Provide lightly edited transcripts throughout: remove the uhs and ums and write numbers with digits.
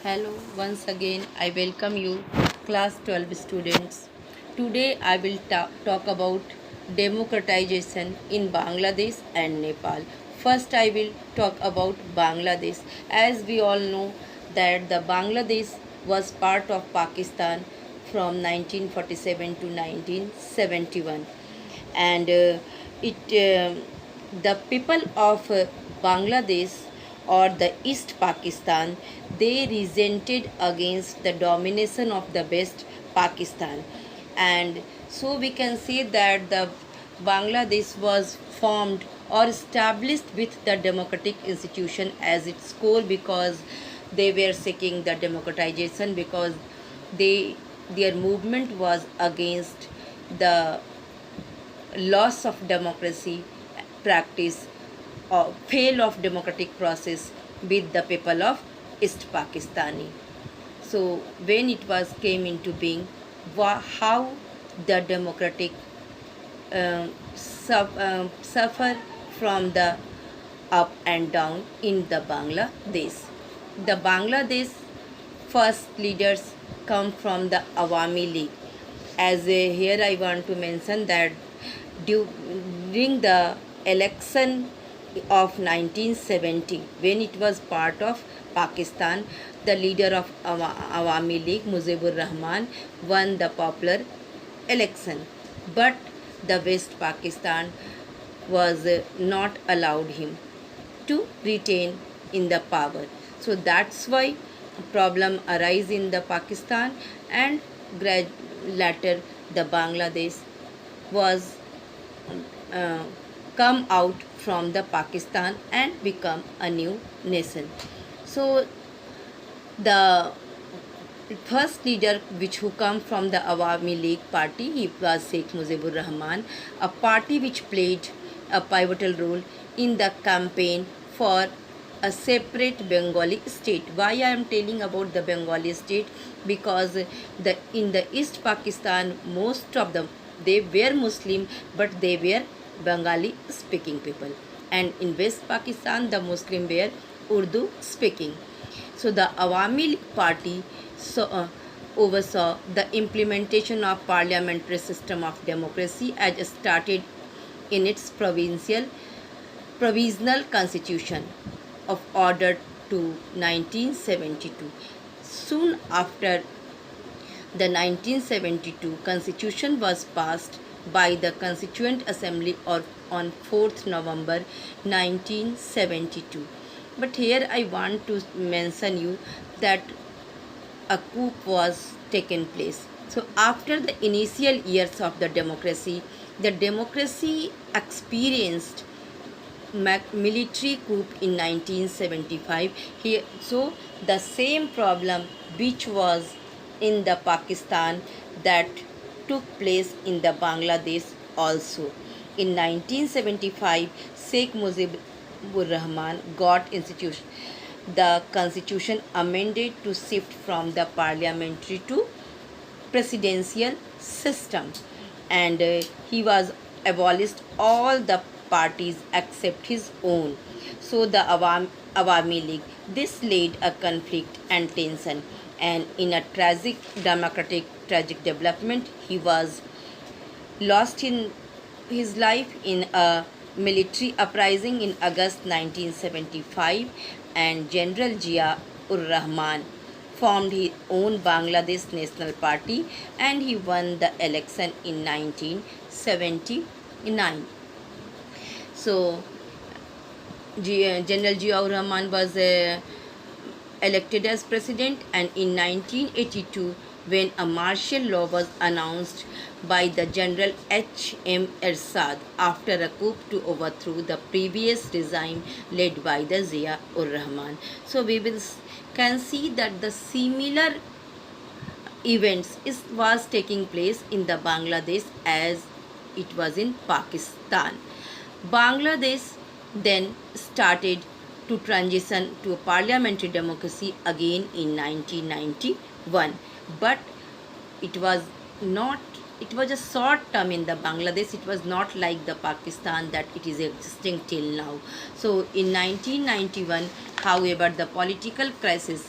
Hello, once again I welcome you, class 12 students. Today I will talk about democratization in Bangladesh and Nepal. First I will talk about Bangladesh. As we all know that the Bangladesh was part of Pakistan from 1947 to 1971, and the people of Bangladesh or the East Pakistan, they resented against the domination of the West Pakistan, and so we can say that the Bangladesh was formed or established with the democratic institution as its core, because they were seeking the democratization, because they their movement was against the loss of democracy practice or fail of democratic process with the people of East Pakistani. So when it was came into being, how the democratic suffer from the up and down in the Bangladesh. The Bangladesh first leaders come from the Awami League. As here I want to mention that during the election of 1970, when it was part of Pakistan, the leader of Awami League, Mujibur Rahman, won the popular election. But the West Pakistan was not allowed him to retain in the power. So that's why problem arise in the Pakistan, and later the Bangladesh was uh, come out from the Pakistan and become a new nation. So the first leader which who come from the Awami League party, he was Sheikh Mujibur Rahman, a party which played a pivotal role in the campaign for a separate Bengali state. Why I am telling about the Bengali state? Because the in the East Pakistan, most of them, they were Muslim, but they were Bengali speaking people, and in West Pakistan the Muslim were Urdu speaking. So the Awami League party oversaw the implementation of parliamentary system of democracy as started in its provisional constitution of order to 1972. Soon after the 1972 constitution was passed by the Constituent Assembly on 4th November 1972. But here I want to mention you that a coup was taken place. So after the initial years of the democracy experienced military coup in 1975. Here, so the same problem which was in the Pakistan, that took place in the Bangladesh also. In 1975, Sheikh Mujibur Rahman got the constitution amended to shift from the parliamentary to presidential system, and he was abolished all the parties except his own. So the Awami League, this led a conflict and tension, and in a tragic development, he was lost in his life in a military uprising in August 1975, and General Zia ur Rahman formed his own Bangladesh National Party, and he won the election in 1979. So General Zia ur Rahman was elected as president, and in 1982, when a martial law was announced by the General H.M. Ershad after a coup to overthrow the previous regime led by the Zia ur Rahman. So we can see that the similar events was taking place in the Bangladesh as it was in Pakistan. Bangladesh then started to transition to a parliamentary democracy again in 1991, but it was not, it was a short term in the Bangladesh. It was not like the Pakistan that it is existing till now. So in 1991, however, the political crisis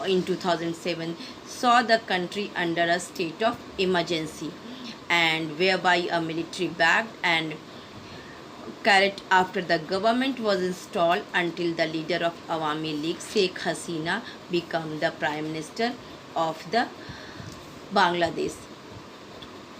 in 2007 saw the country under a state of emergency, and whereby a military backed and carried after the government was installed until the leader of Awami League, Sheikh Hasina, became the Prime Minister of the Bangladesh.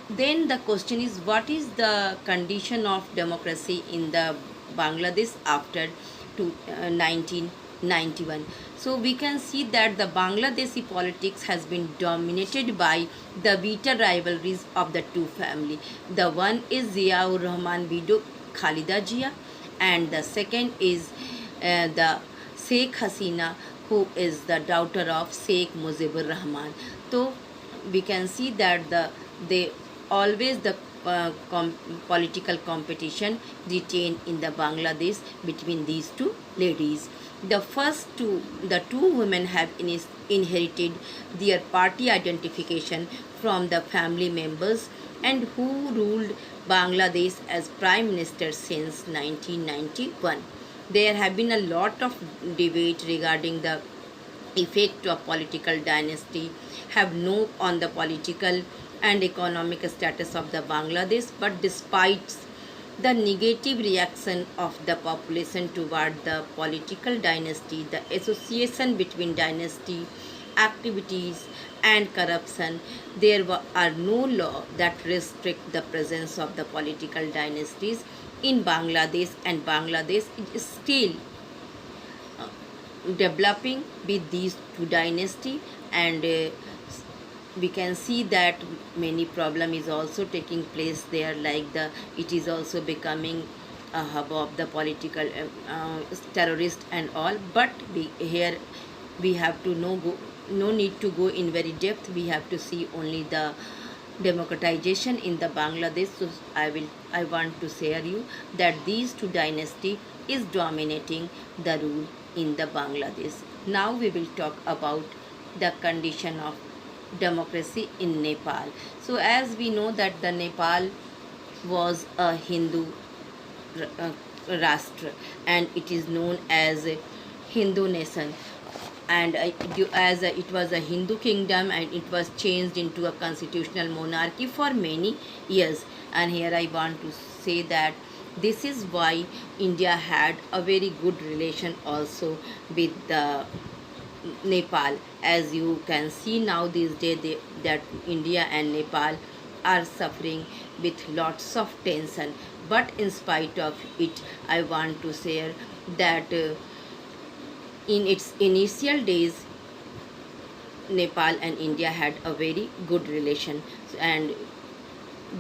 Then the question is, what is the condition of democracy in the Bangladesh after 1991? So we can see that the Bangladeshi politics has been dominated by the bitter rivalries of the two families. The one is Ziaur Rahman widow Khalida Jia, and the second is the Sheikh Hasina, who is the daughter of Sheikh Mujibur Rahman. So we can see that they always the political competition retained in the Bangladesh between these two ladies. The two women have inherited their party identification from the family members and who ruled Bangladesh as prime minister since 1991. There have been a lot of debate regarding the effect of political dynasty have no on the political and economic status of the Bangladesh, but despite the negative reaction of the population toward the political dynasty, the association between dynasty activities and corruption, there are no law that restrict the presence of the political dynasties in Bangladesh, and Bangladesh is still developing with these two dynasty, and we can see that many problem is also taking place there, like it is also becoming a hub of the political terrorist and all. But here we have to no need to go in very depth. We have to see only the democratization in the Bangladesh. So I want to share you that these two dynasty is dominating the rule in the Bangladesh. Now we will talk about the condition of democracy in Nepal. So as we know that the Nepal was a Hindu Rashtra, and it is known as a Hindu nation, and it was a Hindu kingdom, and it was changed into a constitutional monarchy for many years. And here I want to say that this is why India had a very good relation also with the Nepal. As you can see now these days that India and Nepal are suffering with lots of tension. But in spite of it, I want to share that in its initial days, Nepal and India had a very good relation, and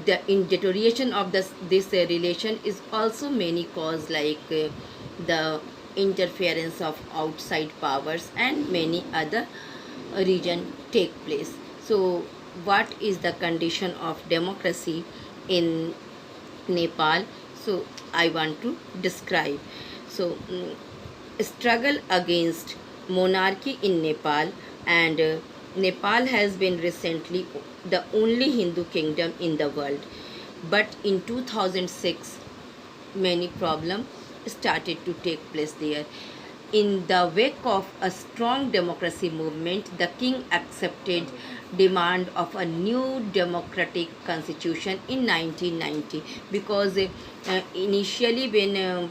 the in deterioration of this relation is also many cause, like the interference of outside powers and many other region take place. So what is the condition of democracy in Nepal? So I want to describe. So struggle against monarchy in Nepal, and Nepal has been recently the only Hindu kingdom in the world. But in 2006, many problems started to take place there. In the wake of a strong democracy movement, the king accepted demand of a new democratic constitution in 1990, because initially when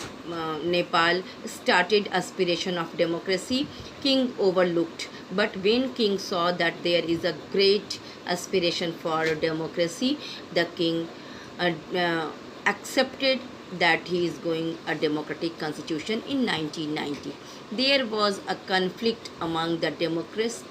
Nepal started aspiration of democracy, king overlooked. But when king saw that there is a great aspiration for democracy, the king accepted that he is going a democratic constitution in 1990. There was a conflict among the Democrats,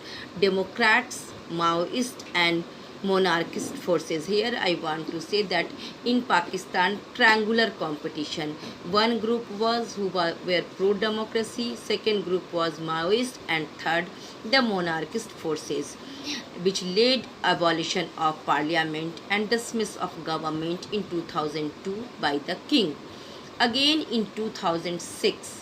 Maoist and monarchist forces. Here I want to say that in Pakistan, triangular competition. One group was who were pro-democracy, second group was Maoist, and third the monarchist forces, which led abolition of parliament and dismiss of government in 2002 by the king. Again in 2006,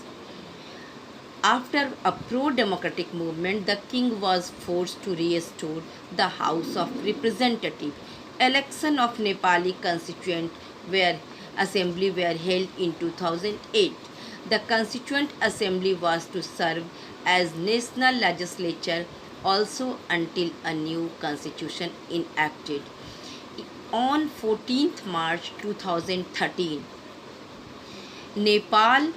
after a pro-democratic movement, the king was forced to restore the House of Representatives. Election of Nepali Constituent Assembly were held in 2008. The Constituent Assembly was to serve as national legislature also until a new constitution enacted. On 14th March 2013, Nepal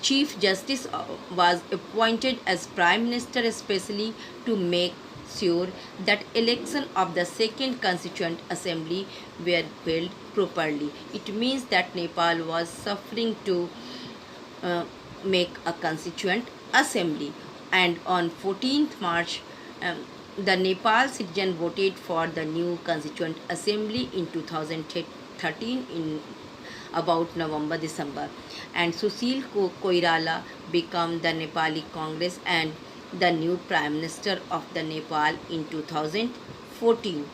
Chief Justice was appointed as Prime Minister especially to make sure that election of the second Constituent Assembly were held properly. It means that Nepal was suffering to uh, make a Constituent Assembly, and on 14th March um, the Nepal citizen voted for the new Constituent Assembly in 2013 in about November December, and Susil Koirala became the Nepali Congress and the new Prime Minister of the Nepal in 2014.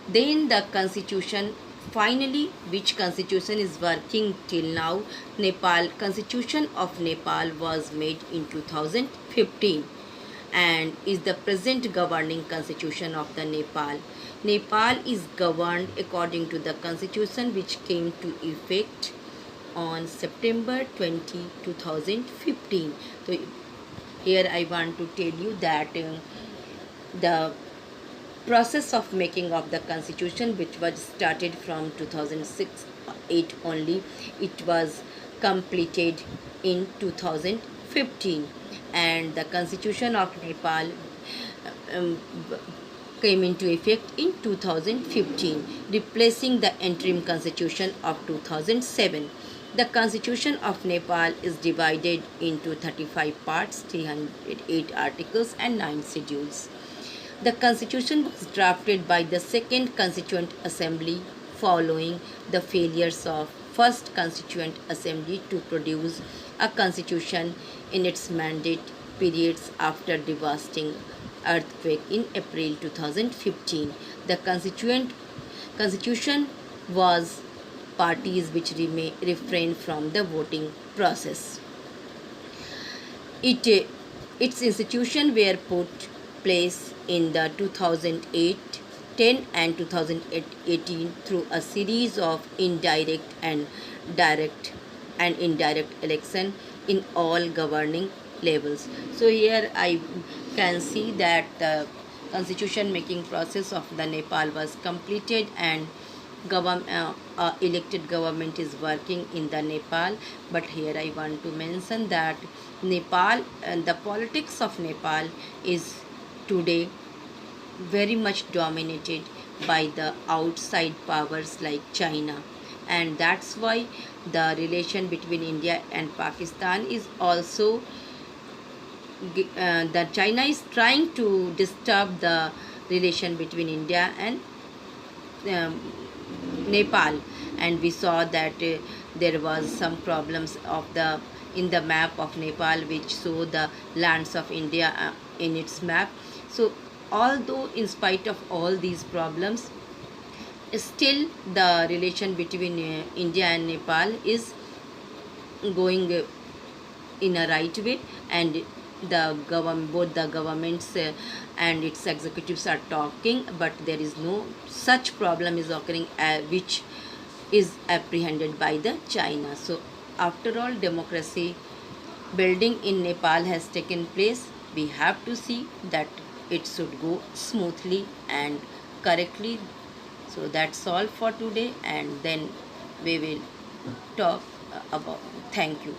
Then the constitution, finally, which constitution is working till now, Nepal Constitution of Nepal was made in 2015 and is the present governing constitution of the Nepal. Nepal is governed according to the constitution which came to effect on September 20, 2015. So here I want to tell you that the process of making of the constitution, which was started from 2006-8 only, it was completed in 2015, and the constitution of Nepal um, came into effect in 2015, replacing the interim constitution of 2007. The constitution of Nepal is divided into 35 parts, 308 articles and 9 schedules. The constitution was drafted by the Second Constituent Assembly following the failures of First Constituent Assembly to produce a constitution in its mandate periods after devastating earthquake in April 2015. The constitution was parties which refrained from the voting process. Its institution were put place in the 2008, 10 and 2018 through a series of indirect and direct and indirect election in all governing levels. So here I can see that the constitution making process of the Nepal was completed, and elected government is working in the Nepal. But here I want to mention that Nepal and the politics of Nepal is today very much dominated by the outside powers like China, and that's why the relation between India and Pakistan is also that China is trying to disturb the relation between India and um, Nepal, and we saw that there was some problems of the in the map of Nepal which show the lands of India in its map. So although in spite of all these problems, still the relation between India and Nepal is going in a right way, and both the governments and its executives are talking, but there is no such problem is occurring which is apprehended by the China. So after all, democracy building in Nepal has taken place. We have to see that it should go smoothly and correctly. So that's all for today, and then we will talk about. Thank you.